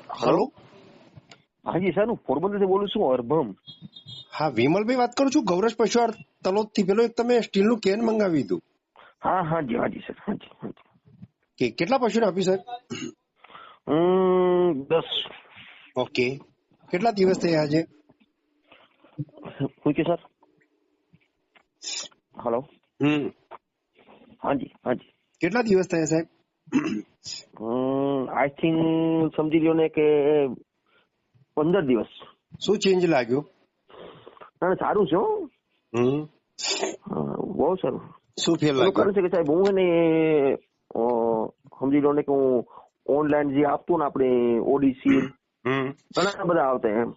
Hello. હાજી sir, હું પોરબંદરથી બોલું છું, અરભમ. હા, વિમલભાઈ વાત કરું છું, ગૌરવ પશુઆહાર તલોદ થી. પેલો એક તમે સ્ટીલનું કેન મંગાવ્યું હતું. હા હાજી હાજી સર, હાજી. કે કેટલા પશુને આપ્યું સાહેબ? 10. ઓકે, કેટલા દિવસ થયા આજે? પૂછ્યું સર. હલો. હાજી. કેટલા દિવસ થયા સાહેબ? આઈ થિંક સમજી લ્યો ને કે 15 દિવસ. શું ચેન્જ લાગ્યું? ના, સારું છે હો. બહુ સારું. શું ફેર લાગ્યું? કારણ છે કે સાહેબ, હું ને સમજી લો ને કે હું ઓનલાઈન જે આપતું ને આપણે ઓડીસી ઘણા બધા આવતા એમ,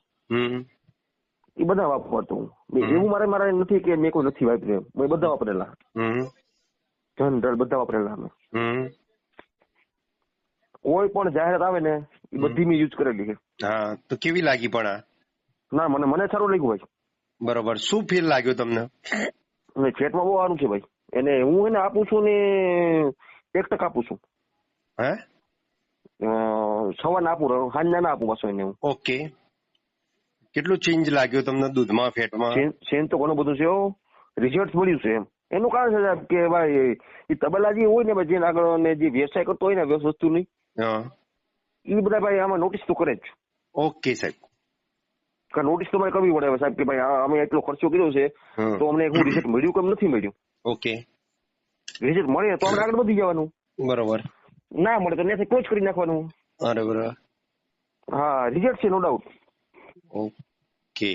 એ બધા વાપરતો હું. એવું મારે નથી કે મેં કોઈ નથી વાપર્યું, મેં બધા વાપરેલા. જનરલ બધા વાપરેલા અમે. કોઈ પણ જાહેરાત આવે ને એ બધી મેં યુઝ કરેલી છે. હા, તો કેવી લાગી પણ આ? ના, મને સારું લાગ્યું ભાઈ. બરોબર. શું ફેર લાગ્યો તમને? ફેટમાં બહુ સારું છે ભાઈ. એને હું એને આપું છું ને 1% આપું છું. હે? સવારના આપું, સાંજના ના આપું પાછું એને હું. ઓકે. કેટલું ચેન્જ લાગ્યો તમને દૂધમાં, ફેટમાં? ચેન્જ તો ઘણું બધું છે. રિઝલ્ટ મળ્યું છે એમ. એનું કારણ છે સાહેબ કે ભાઈ એ તબેલા જે હોય ને જે આગળ ને જે વ્યવસાય કરતો હોય ને વસ્તુની, એ બધા ભાઈ આમાં નોટિસ તો કરે જ. ઓકે સાહેબ. નોટિસ તો મારે કરવી પડે સાહેબ કે ભાઈ અમે એટલો ખર્ચો કર્યો છે તો અમને શું રિઝલ્ટ મળ્યું કે નથી મળ્યું. ઓકે. રિઝલ્ટ મળે તો આપણે આગળ વધી જવાનું. બરોબર. ના મળે તો ત્યાંથી ક્લોઝ કરી નાખવાનું. બરોબર. હા, રિઝલ્ટ છે નો ડાઉટ. ઓકે.